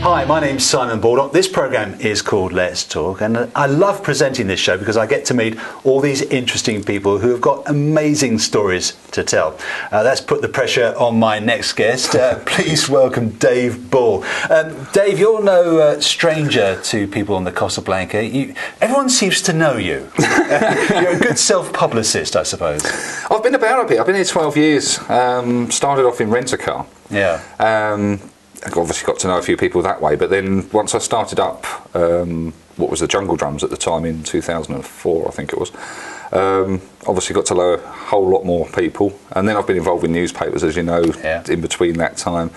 Hi, my name's Simon Bull. This programme is called Let's Talk, and I love presenting this show because I get to meet all these interesting people who have got amazing stories to tell. Let's put the pressure on my next guest. Please welcome Dave Bull. Dave, you're no stranger to people on the Costa Blanca. Everyone seems to know you. You're a good self-publicist, I suppose. I've been about a bit. I've been here 12 years. Started off in rent-a-car. Yeah. I obviously got to know a few people that way, but then once I started up what was the Jungle Drums at the time in 2004, I think it was, obviously got to know a whole lot more people, and then I've been involved with newspapers, as you know, in between that time.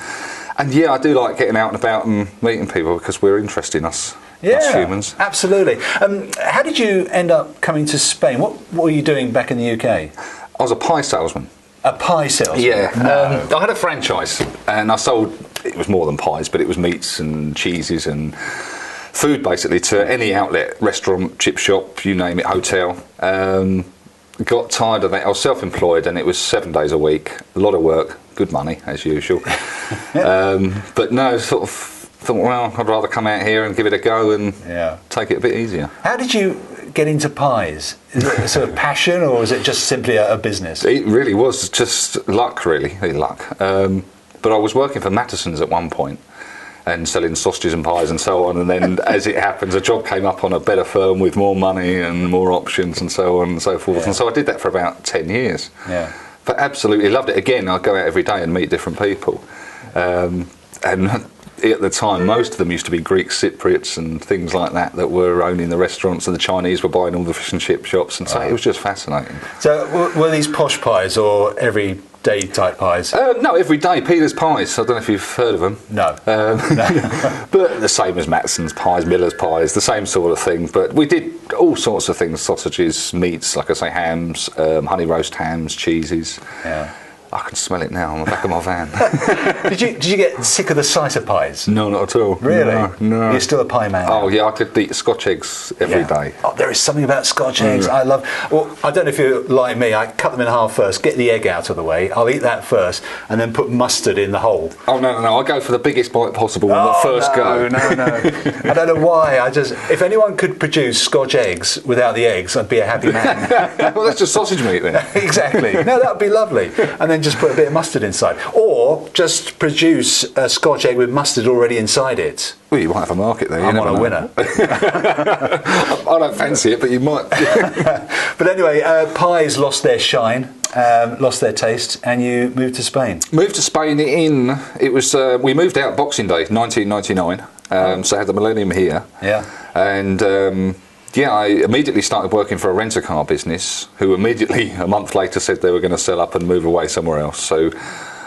And yeah, I do like getting out and about and meeting people because we're interested in us humans. Absolutely. How did you end up coming to Spain? What were you doing back in the UK? I was a pie salesman. A pie salesman? Yeah. I had a franchise and I sold, it was more than pies, but it was meats and cheeses and food basically to any outlet, restaurant, chip shop, you name it, hotel. Got tired of that. I was self-employed and it was 7 days a week, a lot of work, good money as usual. But no, sort of thought, well, I'd rather come out here and give it a go and take it a bit easier. How did you get into pies? Is it a sort of passion or is it just simply a business? It really was just luck, really luck. But I was working for Mattison's at one point and selling sausages and pies and so on, and then as it happens a job came up on a better firm with more money and more options and so on and so forth, and so I did that for about 10 years. But absolutely loved it. Again, I'd go out every day and meet different people, and at the time most of them used to be Greek Cypriots and things like that that were owning the restaurants, and the Chinese were buying all the fish and chip shops, and so it was just fascinating. So were these posh pies or everyday type pies? No, everyday Peter's pies. I don't know if you've heard of them. No. But the same as Mattison's pies, Miller's pies, the same sort of thing. But we did all sorts of things: sausages, meats, like I say, hams, honey roast hams, cheeses. Yeah. I can smell it now on the back of my van. Did you get sick of the sight of pies? No, not at all. Really? No. You're still a pie man now? Oh yeah, I could eat Scotch eggs every day. Oh, there is something about Scotch eggs I love. Well, I don't know if you're like me. I cut them in half first, get the egg out of the way. I'll eat that first, and then put mustard in the hole. Oh no! I go for the biggest bite possible when I first go. No. I don't know why. If anyone could produce Scotch eggs without the eggs, I'd be a happy man. Well, that's just sausage meat then. Exactly. No, that would be lovely. And then just put a bit of mustard inside, or just produce a Scotch egg with mustard already inside it. Well, you might have a market there. I'm on a winner. I don't fancy it, but you might. But anyway, pies lost their shine, lost their taste, and you moved to Spain. Moved to Spain we moved out Boxing Day 1999, so I had the millennium here. Yeah. And I immediately started working for a rent-a-car business, who immediately, a month later, said they were going to sell up and move away somewhere else. So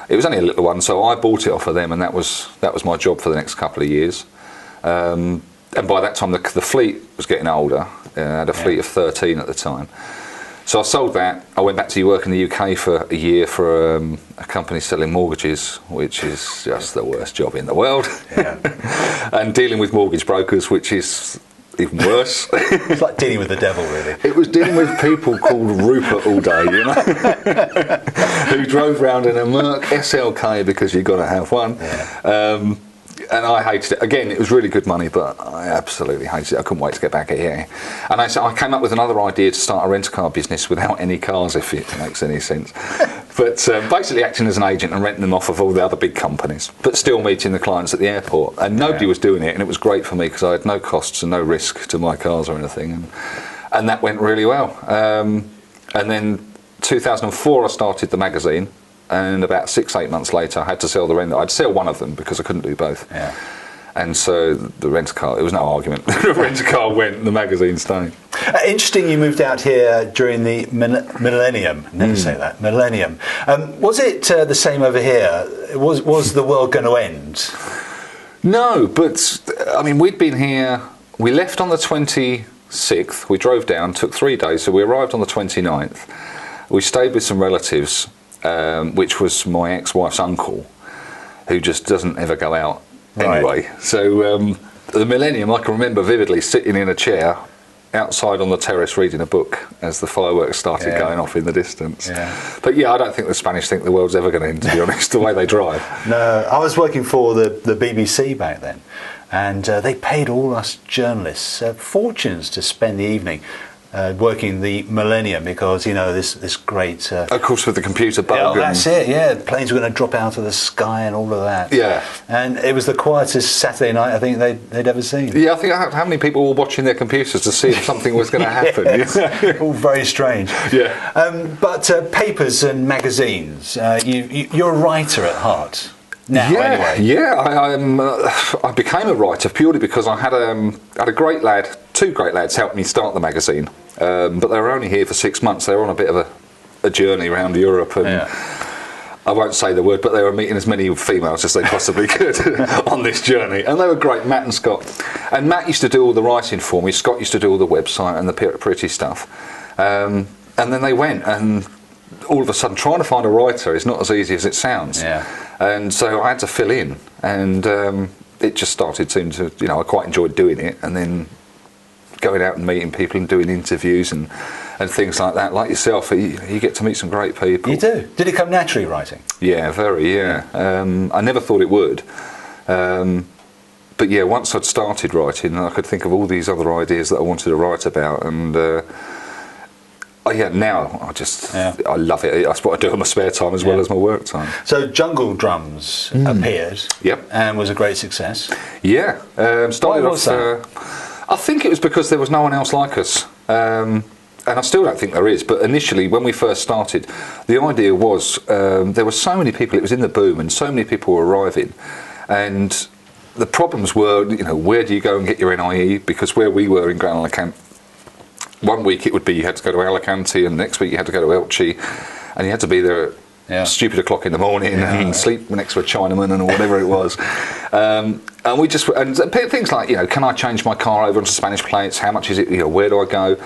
it was only a little one, so I bought it off of them, and that was my job for the next couple of years. And by that time, the fleet was getting older. I had a fleet of 13 at the time. So I sold that. I went back to work in the UK for a year for a company selling mortgages, which is just the worst job in the world. And dealing with mortgage brokers, which is even worse. It's like dealing with the devil, really. It was dealing with people called Rupert all day, you know, who drove round in a Merc SLK because you've got to have one. And I hated it. Again, it was really good money, but I absolutely hated it. I couldn't wait to get back here. And I came up with another idea to start a rent-a-car business without any cars, if it makes any sense. But basically acting as an agent and renting them off of all the other big companies, but still meeting the clients at the airport. And nobody was doing it, and it was great for me because I had no costs and no risk to my cars or anything. And that went really well. And then 2004, I started the magazine. And about 6-8 months later, I had to sell the rent. I'd sell one of them because I couldn't do both. And so the rent-a-car, there was no argument. The rent-a-car went, the magazine stayed. Interesting you moved out here during the millennium. Never say that. Millennium. Was it the same over here? Was the world going to end? No, but, I mean, we'd been here, we left on the 26th, we drove down, took 3 days, so we arrived on the 29th. We stayed with some relatives, which was my ex-wife's uncle, who just doesn't ever go out anyway. So the millennium, I can remember vividly sitting in a chair outside on the terrace reading a book as the fireworks started going off in the distance. But yeah, I don't think the Spanish think the world's ever going to end, to be honest, the way they drive. No, I was working for the BBC back then, and they paid all us journalists fortunes to spend the evening working the Millennium, because this great of course, with the computer bug. That's it. Yeah, planes were going to drop out of the sky and all of that. Yeah, and it was the quietest Saturday night I think they'd ever seen. Yeah, I think how many people were watching their computers to see if something was going to happen. All very strange. Yeah, but papers and magazines. You're a writer at heart. Now, anyway. I became a writer purely because I had a great lad, two great lads helped me start the magazine, but they were only here for 6 months. They were on a bit of a journey around Europe, and I won't say the word, but they were meeting as many females as they possibly could on this journey, and they were great, Matt and Scott. And Matt used to do all the writing for me, Scott used to do all the website and the pretty stuff, and then they went, and all of a sudden trying to find a writer is not as easy as it sounds. And so I had to fill in, and it just started to, I quite enjoyed doing it, and then going out and meeting people and doing interviews and things like that. Like yourself, you get to meet some great people. You do. Did it come naturally, writing? Yeah, very, I never thought it would. But yeah, once I'd started writing, I could think of all these other ideas that I wanted to write about, and now I love it. That's what I do in my spare time as well as my work time. So Jungle Drums appeared, and was a great success. Yeah, started Why was off. that? I think it was because there was no one else like us, and I still don't think there is. But initially, when we first started, the idea was there were so many people. It was in the boom, and so many people were arriving, and the problems were, where do you go and get your NIE? Because where we were in Gran Alicante, 1 week it would be you had to go to Alicante, and next week you had to go to Elche, and you had to be there at stupid o'clock in the morning and sleep next to a Chinaman or whatever it was. And we just, and things like, can I change my car over onto Spanish plates? How much is it? Where do I go?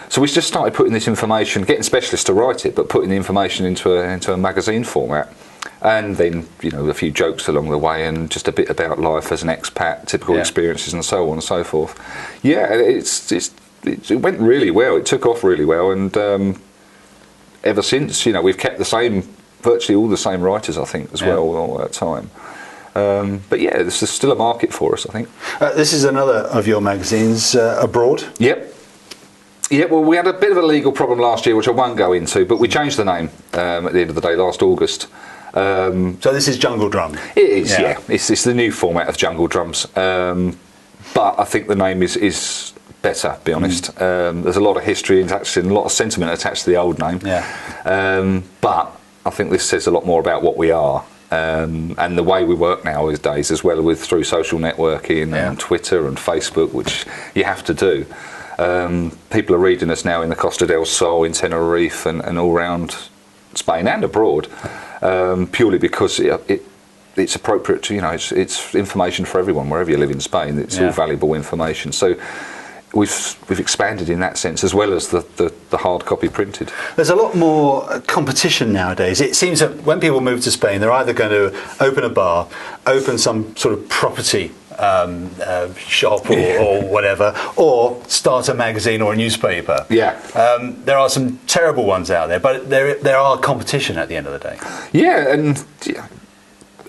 So we just started putting this information, getting specialists to write it, but putting the information into a magazine format. And then, a few jokes along the way, and just a bit about life as an expat, typical experiences, and so on and so forth. Yeah, it went really well. It took off really well, and ever since, we've kept virtually all the same writers, I think, as well all that time. But yeah, this is still a market for us, I think. This is another of your magazines abroad. Yep. Yeah, well, we had a bit of a legal problem last year, which I won't go into, but we changed the name at the end of the day last August. So this is Jungle Drum? It is, yeah. It's the new format of Jungle Drums. But I think the name is better, to be honest. There's a lot of history attached and a lot of sentiment attached to the old name. But I think this says a lot more about what we are. And the way we work nowadays, as well, through social networking and Twitter and Facebook, which you have to do. People are reading us now in the Costa del Sol, in Tenerife, and all around Spain and abroad, purely because it's appropriate to, it's information for everyone wherever you live in Spain. It's all valuable information. So we've expanded in that sense, as well as the hard copy printed. There's a lot more competition nowadays. It seems that when people move to Spain, they're either going to open a bar, open some sort of property shop or whatever, or start a magazine or a newspaper. There are some terrible ones out there, but there are competition at the end of the day. And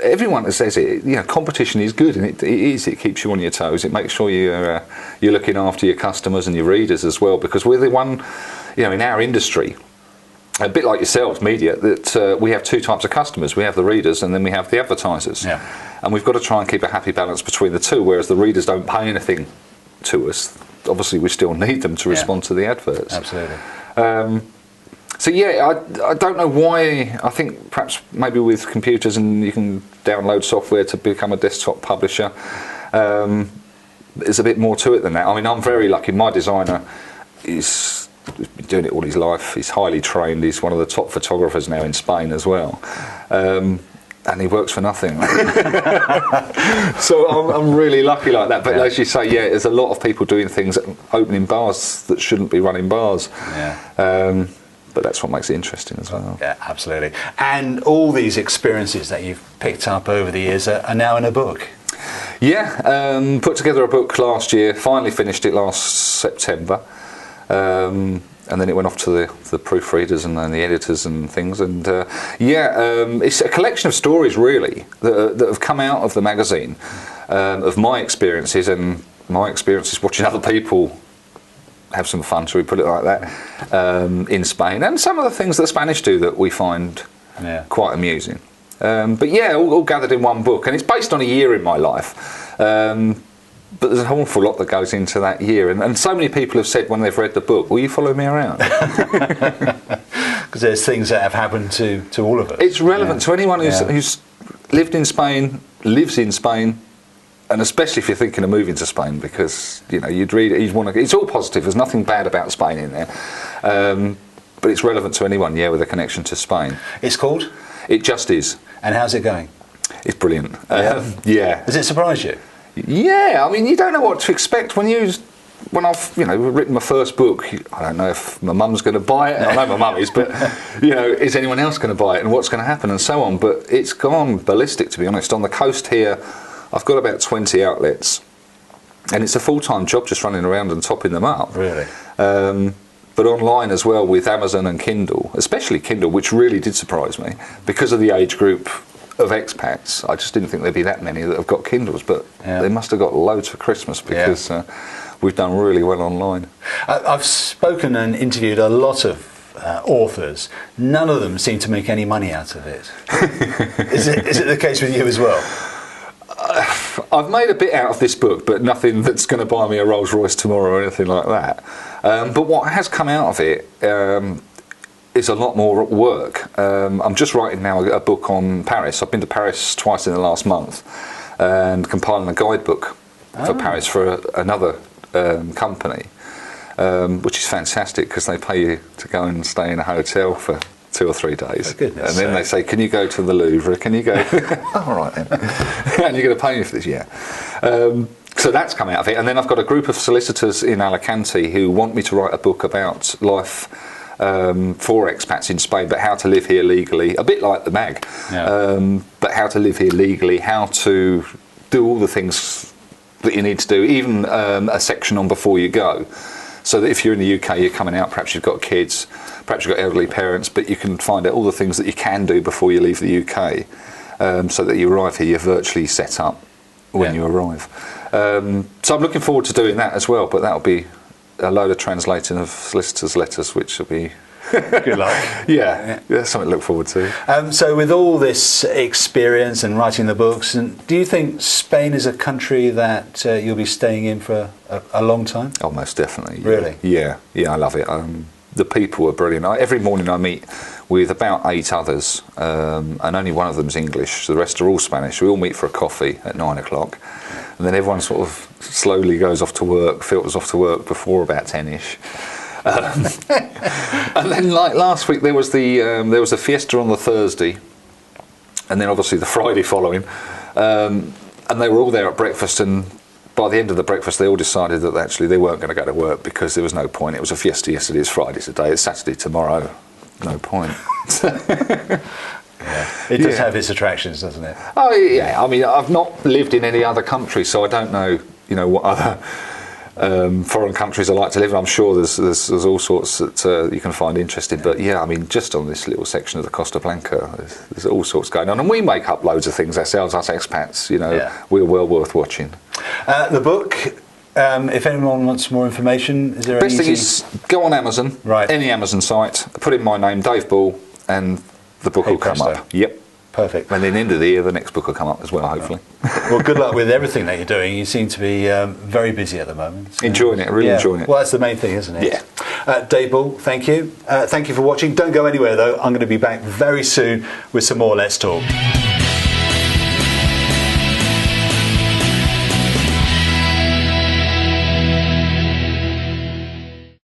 everyone that says it, competition is good, and it is. It keeps you on your toes. It makes sure you're looking after your customers and your readers as well, because we're the one, in our industry, a bit like yourselves, media, that we have two types of customers. We have the readers, and then we have the advertisers. And we've got to try and keep a happy balance between the two, whereas the readers don't pay anything to us. Obviously, we still need them to respond to the adverts. Absolutely. So I don't know why. I think perhaps maybe with computers and you can download software to become a desktop publisher, there's a bit more to it than that. I mean, I'm very lucky. My designer he's been doing it all his life. He's highly trained. He's one of the top photographers now in Spain as well. And he works for nothing. So I'm really lucky like that. But as you say, there's a lot of people doing things, opening bars that shouldn't be running bars. But that's what makes it interesting as well. Yeah, absolutely. And all these experiences that you've picked up over the years are now in a book. Put together a book last year, finally finished it last September. And then it went off to the proofreaders and then the editors and things. And it's a collection of stories, really, that have come out of the magazine, of my experiences and my experiences watching other people have some fun, shall we put it like that, in Spain. And some of the things that the Spanish do that we find quite amusing. But yeah, all gathered in one book. And it's based on a year in my life. But there's an awful lot that goes into that year. And so many people have said when they've read the book, will you follow me around? Because there's things that have happened to all of us. It's relevant to anyone who's lived in Spain, lives in Spain, and especially if you're thinking of moving to Spain, because you'd read it, you'd want to. It's all positive. There's nothing bad about Spain in there, but it's relevant to anyone, with a connection to Spain. It's called? It Just Is. And how's it going? It's brilliant. Does it surprise you? Yeah, I mean, you don't know what to expect when I've written my first book. I don't know if my mum's going to buy it. I know my mum is, but is anyone else going to buy it, and what's going to happen, and so on. But it's gone ballistic, to be honest. On the coast here, I've got about 20 outlets, and it's a full-time job just running around and topping them up. Really? But online as well with Amazon and Kindle, especially Kindle, which really did surprise me because of the age group of expats. I just didn't think there'd be that many that have got Kindles, but they must have got loads for Christmas because we've done really well online. I've spoken and interviewed a lot of authors. None of them seem to make any money out of it. Is it the case with you as well? I've made a bit out of this book, but nothing that's going to buy me a Rolls Royce tomorrow or anything like that. But what has come out of it is a lot more work. I'm just writing now a book on Paris. I've been to Paris twice in the last month and compiling a guidebook for Paris for another company, which is fantastic because they pay you to go and stay in a hotel for 2 or 3 days. And then they say, can you go to the Louvre? Can you go? All right then. And you're going to pay me for this, so that's come out of it. And then I've got a group of solicitors in Alicante who want me to write a book about life for expats in Spain, but how to live here legally, a bit like the mag, but how to live here legally, how to do all the things that you need to do, even a section on before you go. So that if you're in the UK, you're coming out, perhaps you've got kids, perhaps you've got elderly parents, but you can find out all the things that you can do before you leave the UK, so that you arrive here, you're virtually set up when you arrive. So I'm looking forward to doing that as well, but that'll be a load of translating of solicitors' letters, which will be... Good luck. That's something to look forward to. So with all this experience and writing the books, do you think Spain is a country that you'll be staying in for a long time? Oh, most definitely. Really? Yeah, I love it. The people are brilliant. Every morning I meet with about 8 others, and only one of them's English. So the rest are all Spanish. We all meet for a coffee at 9 o'clock, and then everyone sort of slowly goes off to work, filters off to work before about 10ish. And then, like last week, there was a fiesta on the Thursday, and then obviously the Friday following, and they were all there at breakfast. And by the end of the breakfast, they all decided that actually they weren't going to go to work because there was no point. It was a fiesta yesterday, it's Friday today, it's Saturday tomorrow. No point. It does have its attractions, doesn't it? Oh yeah. I mean, I've not lived in any other country, so I don't know. What other foreign countries I like to live in. I'm sure there's all sorts that you can find interesting, but I mean, just on this little section of the Costa Blanca, there's all sorts going on, and we make up loads of things ourselves, us expats. We're well worth watching. The book. If anyone wants more information, is there best thing is go on Amazon, any Amazon site, put in my name, Dave Bull, and the book will come up. Yep. Perfect. And then the end of the year, the next book will come up as well, hopefully. Well, good luck with everything that you're doing. You seem to be very busy at the moment. So. Enjoying it, really enjoying it. Well, that's the main thing, isn't it? Yeah. Dave Bull, thank you. Thank you for watching. Don't go anywhere, though. I'm going to be back very soon with some more Let's Talk.